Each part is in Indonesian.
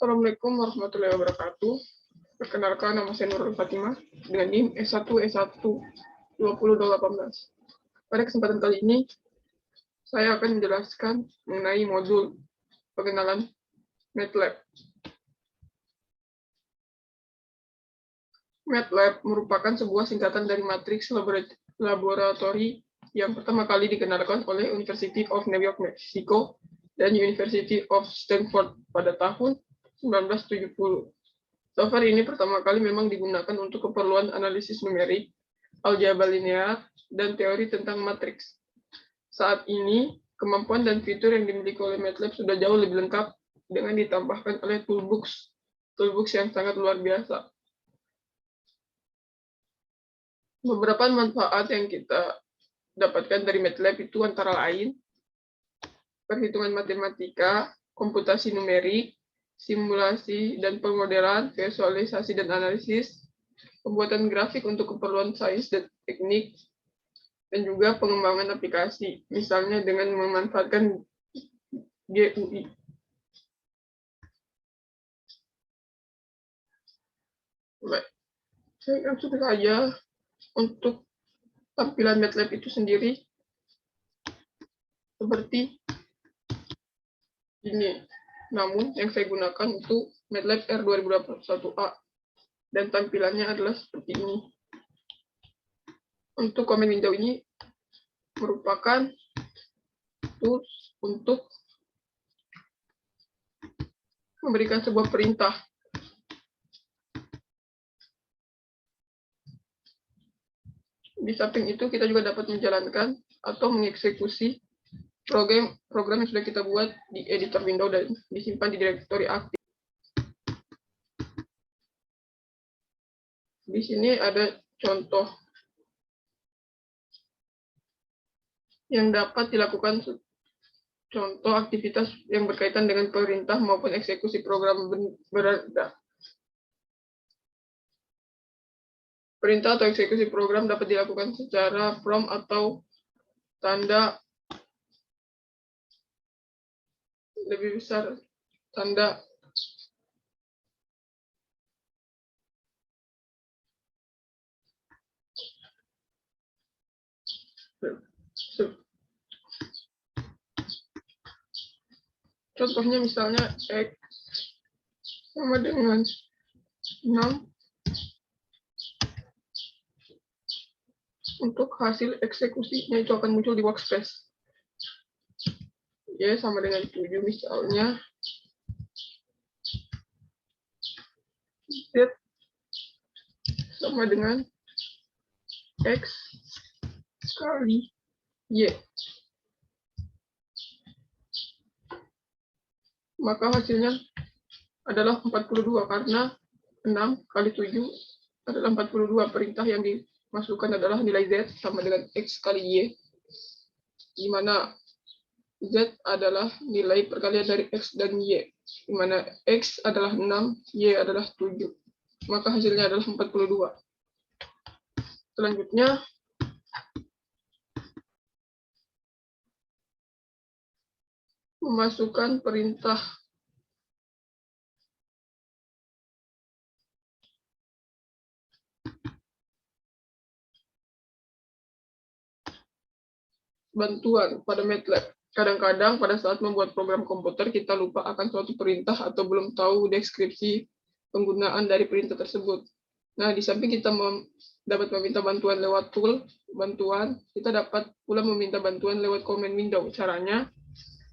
Assalamualaikum warahmatullahi wabarakatuh. Perkenalkan, nama saya Nurul Fatimah dengan NIM S1S1 2018. Pada kesempatan kali ini, saya akan menjelaskan mengenai modul pengenalan MATLAB. MATLAB merupakan sebuah singkatan dari Matrix Laboratory yang pertama kali dikenalkan oleh University of New York, Meksiko, dan University of Stanford pada tahun 1970. Software ini pertama kali memang digunakan untuk keperluan analisis numerik, aljabar linear, dan teori tentang matriks. Saat ini, kemampuan dan fitur yang dimiliki oleh MATLAB sudah jauh lebih lengkap dengan ditambahkan oleh toolbox yang sangat luar biasa. Beberapa manfaat yang kita dapatkan dari MATLAB itu antara lain perhitungan matematika, komputasi numerik, simulasi dan pemodelan, visualisasi dan analisis, pembuatan grafik untuk keperluan sains dan teknik, dan juga pengembangan aplikasi, misalnya dengan memanfaatkan GUI. Baik, saya langsung saja untuk tampilan MATLAB itu sendiri seperti ini. Namun yang saya gunakan itu MATLAB R2021A dan tampilannya adalah seperti ini. Untuk command window ini merupakan tools untuk memberikan sebuah perintah. Di samping itu kita juga dapat menjalankan atau mengeksekusi program yang sudah kita buat di editor window dan disimpan di direktori aktif. Di sini ada contoh yang dapat dilakukan, contoh aktivitas yang berkaitan dengan perintah maupun eksekusi program berada. Perintah atau eksekusi program dapat dilakukan secara prompt atau tanda lebih besar, tanda contohnya misalnya X sama dengan 6 untuk hasil eksekusinya itu akan muncul di workspace. Y sama dengan 7 misalnya. Z sama dengan X kali Y. Maka hasilnya adalah 42 karena 6 kali 7 adalah 42. Perintah yang dimasukkan adalah nilai Z sama dengan X kali Y, di mana Z adalah nilai perkalian dari X dan Y, di mana X adalah 6, Y adalah 7. Maka hasilnya adalah 42. Selanjutnya, memasukkan perintah bantuan pada MATLAB. Kadang-kadang pada saat membuat program komputer kita lupa akan suatu perintah atau belum tahu deskripsi penggunaan dari perintah tersebut. Nah, di samping kita dapat meminta bantuan lewat tool bantuan, kita dapat pula meminta bantuan lewat command window. Caranya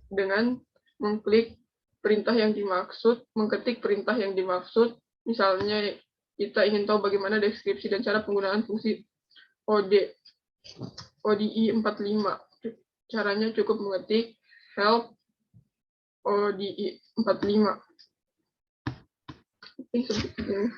dengan mengklik perintah yang dimaksud, mengketik perintah yang dimaksud. Misalnya kita ingin tahu bagaimana deskripsi dan cara penggunaan fungsi ODI 45. Caranya cukup mengetik help ODI 45. Seperti ini.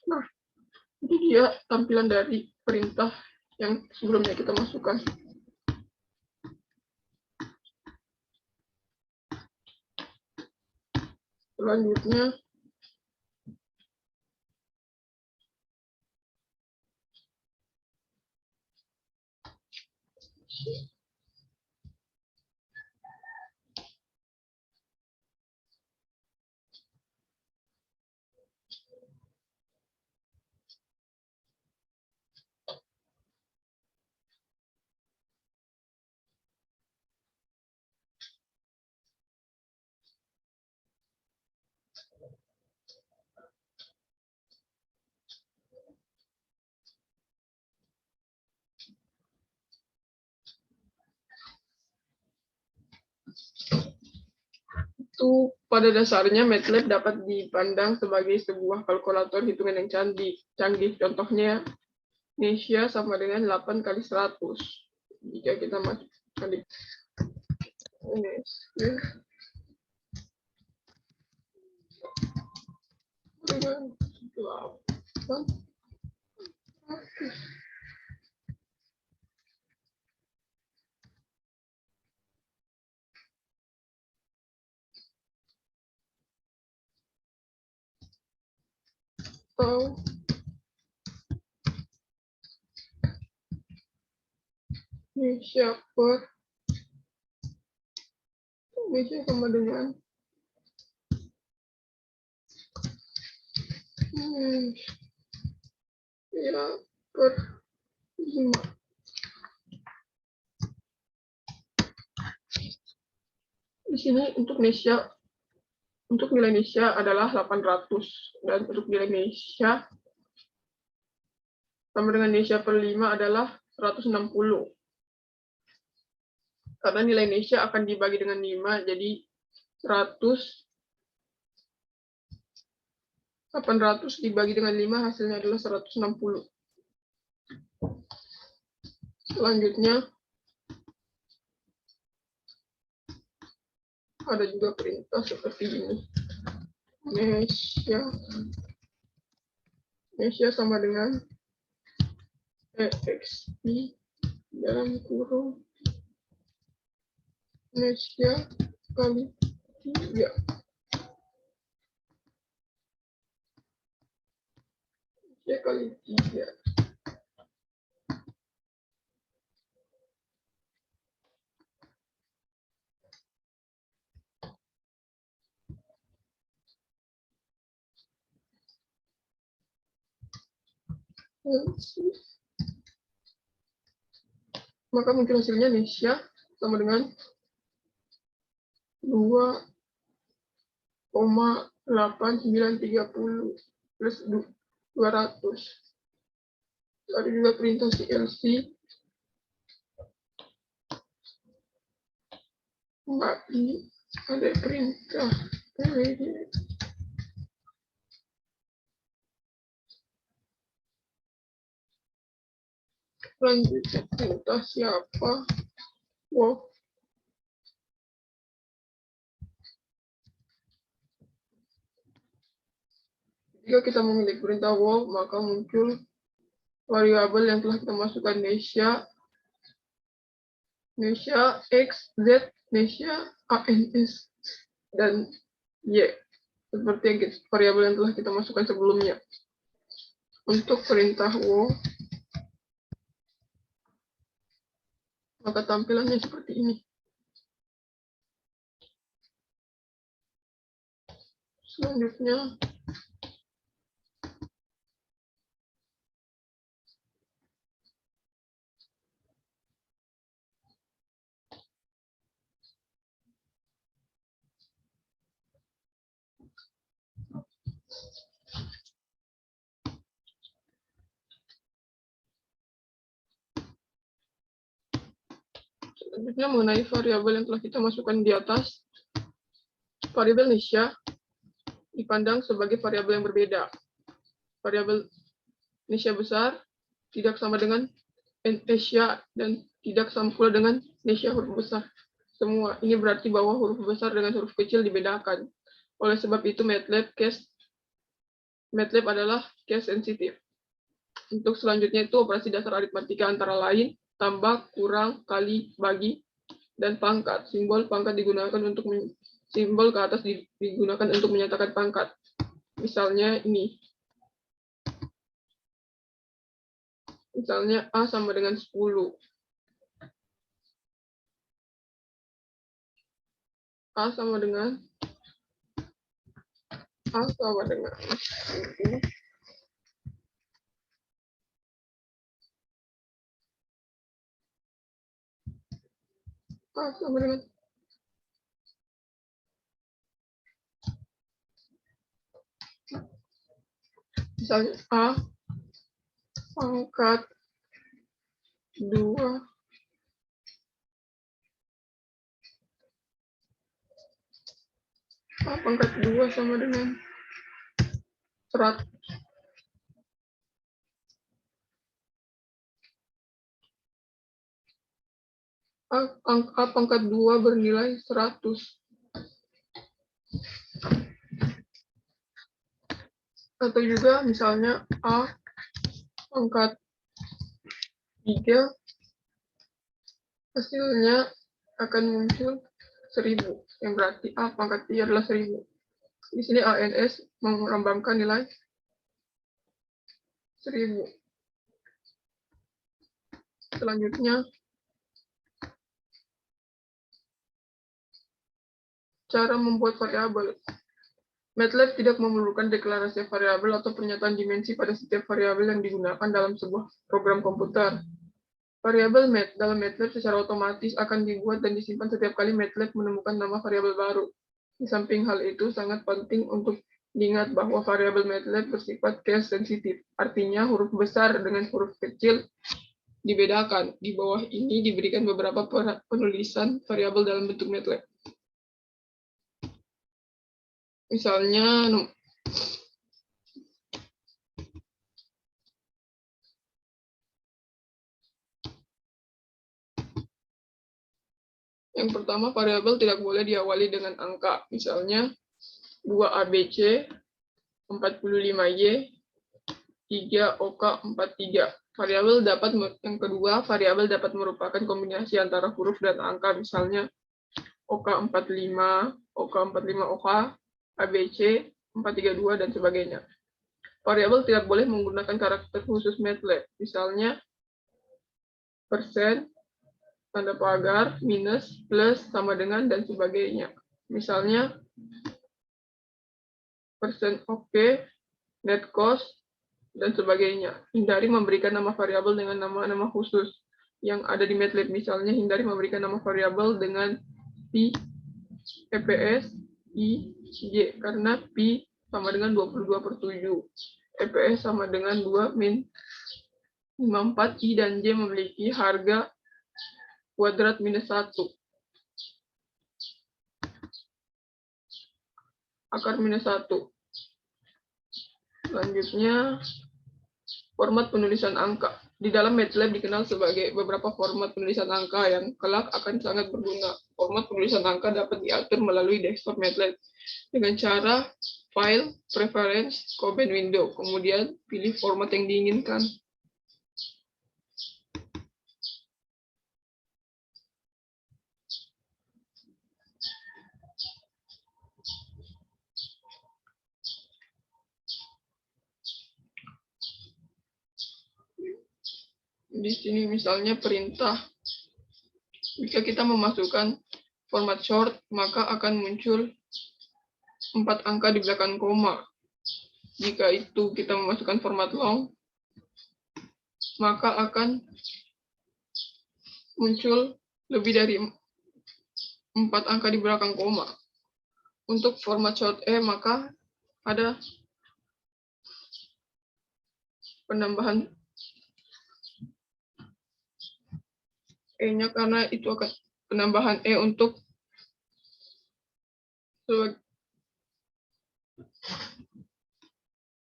Nah, ini dia tampilan dari perintah yang sebelumnya kita masukkan. Selanjutnya, itu pada dasarnya MATLAB dapat dipandang sebagai sebuah kalkulator hitungan yang canggih. Contohnya, Nesia sama dengan 8 kali 100. Jika kita masukkan di Nesia dengan 8 atau Nesia sama dengan Nesia per 5. Di sini untuk nilai Nesia adalah 800 dan untuk nilai Nesia sama dengan Nesia per 5 adalah 160. Karena nilai Nesia akan dibagi dengan 5, jadi 800 dibagi dengan 5 hasilnya adalah 160. Selanjutnya, ada juga perintah seperti ini. Nesia sama dengan EXP dalam kurung Nesia kali 3. Nesia kali 3. Maka mungkin hasilnya Nesia sama dengan 2,8930 plus 200. Ada juga perintah CLC. Ini ada perintah LED. Selanjutnya perintah siapa? Wow. Jika kita memiliki perintah wow, maka muncul variabel yang telah kita masukkan Nesia X, Z, Nesia ANS, dan Y. Seperti yang variabel yang telah kita masukkan sebelumnya. Untuk perintah wow, maka tampilannya seperti ini. Selanjutnya, mengenai variabel yang telah kita masukkan di atas, variabel Nesia dipandang sebagai variabel yang berbeda. Variabel Nesia besar tidak sama dengan Nesia dan tidak sama pula dengan Nesia huruf besar. Semua ini berarti bahwa huruf besar dengan huruf kecil dibedakan. Oleh sebab itu MATLAB adalah case sensitif. Untuk selanjutnya itu operasi dasar aritmatika antara lain tambah, kurang, kali, bagi, dan pangkat. Simbol pangkat digunakan untuk simbol ke atas digunakan untuk menyatakan pangkat. Misalnya ini. Misalnya A sama dengan 10. A sama dengan A sama dengan A sama dengan misalnya A pangkat 2 A pangkat 2 sama dengan 100. A pangkat 2 bernilai 100. Atau juga misalnya A pangkat 3 hasilnya akan muncul 1000, yang berarti A pangkat 3 adalah 1000. Di sini ANS melambangkan nilai 1000. Selanjutnya, cara membuat variabel. MATLAB tidak memerlukan deklarasi variabel atau pernyataan dimensi pada setiap variabel yang digunakan dalam sebuah program komputer. Variabel dalam MATLAB secara otomatis akan dibuat dan disimpan setiap kali MATLAB menemukan nama variabel baru. Di samping hal itu, sangat penting untuk diingat bahwa variabel MATLAB bersifat case sensitif. Artinya, huruf besar dengan huruf kecil dibedakan. Di bawah ini diberikan beberapa penulisan variabel dalam bentuk MATLAB. Misalnya, yang pertama, variabel tidak boleh diawali dengan angka. Misalnya, 2ABC, 45Y, 3OK43. Yang kedua, variabel dapat merupakan kombinasi antara huruf dan angka. Misalnya, OK45, OK45OK, ABC, 432, dan sebagainya. Variabel tidak boleh menggunakan karakter khusus MATLAB. Misalnya, persen, tanda pagar, minus, plus, sama dengan, dan sebagainya. Misalnya, persen oke, net cost, dan sebagainya. Hindari memberikan nama variabel dengan nama-nama khusus yang ada di MATLAB. Misalnya, hindari memberikan nama variabel dengan pi, EPS, I, J, karena pi sama dengan 22/7. EPS sama dengan 2 min 54, I dan J memiliki harga kuadrat minus 1. Akar minus 1. Selanjutnya, format penulisan angka. Di dalam MATLAB dikenal sebagai beberapa format penulisan angka yang kelak akan sangat berguna. Format penulisan angka dapat diatur melalui desktop MATLAB dengan cara File, Preference, Command Window. Kemudian pilih format yang diinginkan. Di sini misalnya perintah. Jika kita memasukkan format short, maka akan muncul 4 angka di belakang koma. Jika itu kita memasukkan format long, maka akan muncul lebih dari 4 angka di belakang koma. Untuk format short E, maka ada penambahan E-nya karena itu akan penambahan E untuk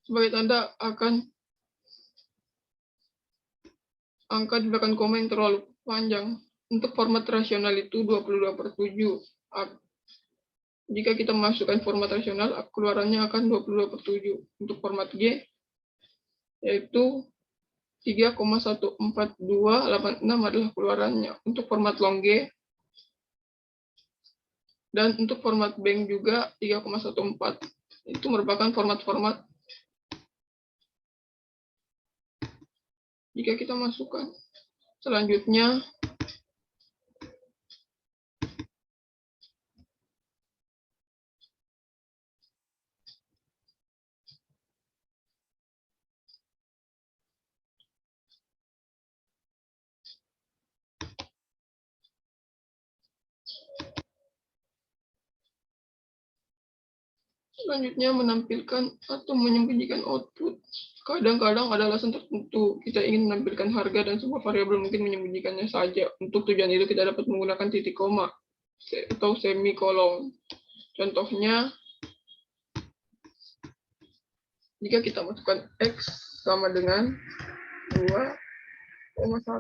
sebagai tanda akan angka di belakang koma yang terlalu panjang. Untuk format rasional itu 22/7. Jika kita memasukkan format rasional, keluarannya akan 22/7. Untuk format G, yaitu 3,14286 adalah keluarannya. Untuk format long G, Dan untuk format bank juga 3,14. Itu merupakan format-format jika kita masukkan. Selanjutnya, menampilkan atau menyembunyikan output. Kadang-kadang ada alasan tertentu. Kita ingin menampilkan harga dan sebuah variabel mungkin menyembunyikannya saja. Untuk tujuan itu kita dapat menggunakan titik koma atau semikolon. Contohnya, jika kita masukkan X sama dengan 2,1,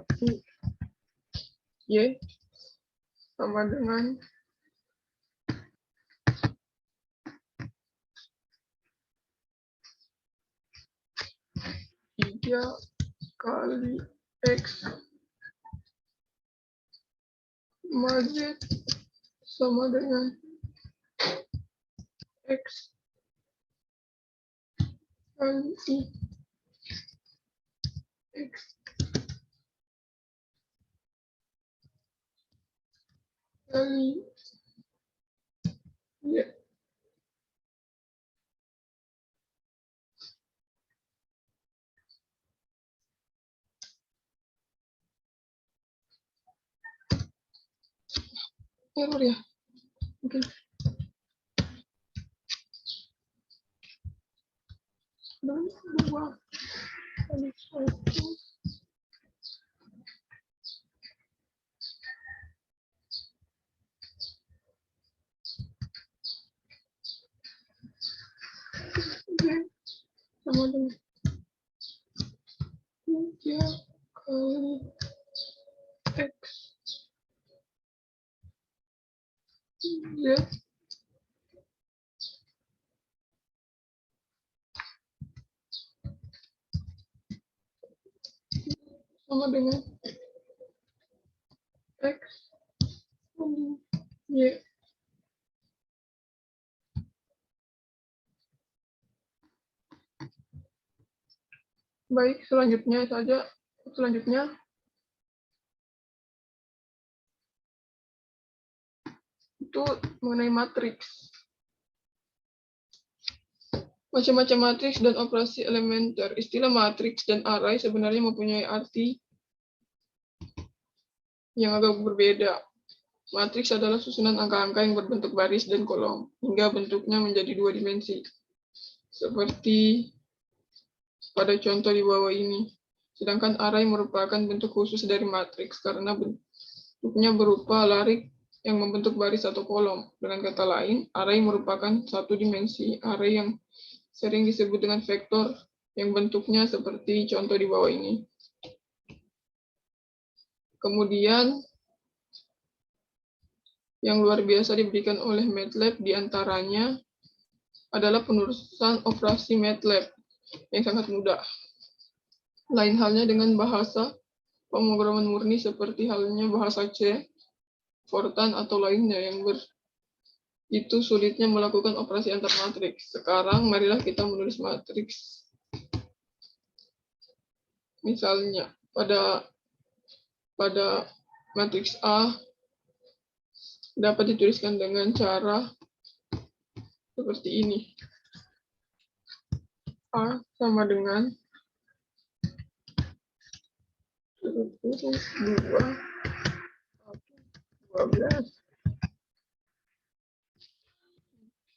Y sama dengan 3 kali X Z sama dengan X kali Y. X kali Y. Error ya. Oke. Dan 2 kali 1. Sama dengan 3 kali X Z sama dengan X kali Y. Baik, selanjutnya itu mengenai matriks. Macam-macam matriks dan operasi elementer. Istilah matriks dan array sebenarnya mempunyai arti yang agak berbeda. Matriks adalah susunan angka-angka yang berbentuk baris dan kolom, hingga bentuknya menjadi 2 dimensi. Seperti pada contoh di bawah ini. Sedangkan array merupakan bentuk khusus dari matriks karena bentuknya berupa larik yang membentuk baris atau kolom. Dengan kata lain, array merupakan satu dimensi array yang sering disebut dengan vektor yang bentuknya seperti contoh di bawah ini. Kemudian, yang luar biasa diberikan oleh MATLAB diantaranya adalah penulisan operasi MATLAB yang sangat mudah. Lain halnya dengan bahasa pemrograman murni seperti halnya bahasa C, Fortran, atau lainnya yang itu sulitnya melakukan operasi antar matriks. Sekarang marilah kita menulis matriks. Misalnya pada matriks A dapat dituliskan dengan cara seperti ini. A sama dengan 2, 12,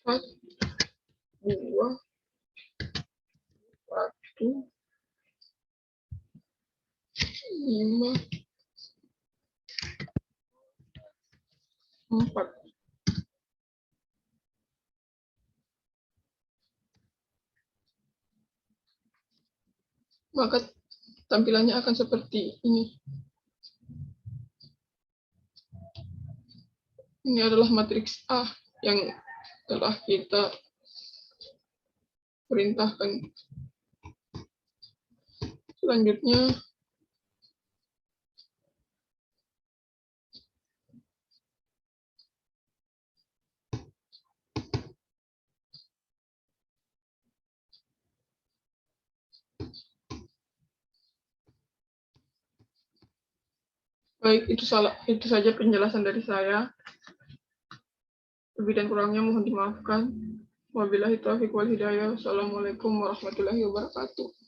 4, 2, 1, 5, 4. Maka tampilannya akan seperti ini. Ini adalah matriks A yang telah kita perintahkan. Selanjutnya, Baik, itu saja penjelasan dari saya. Lebih dan kurangnya mohon dimaafkan. Wabillahi taufiq wal hidayah. Wassalamualaikum warahmatullahi wabarakatuh.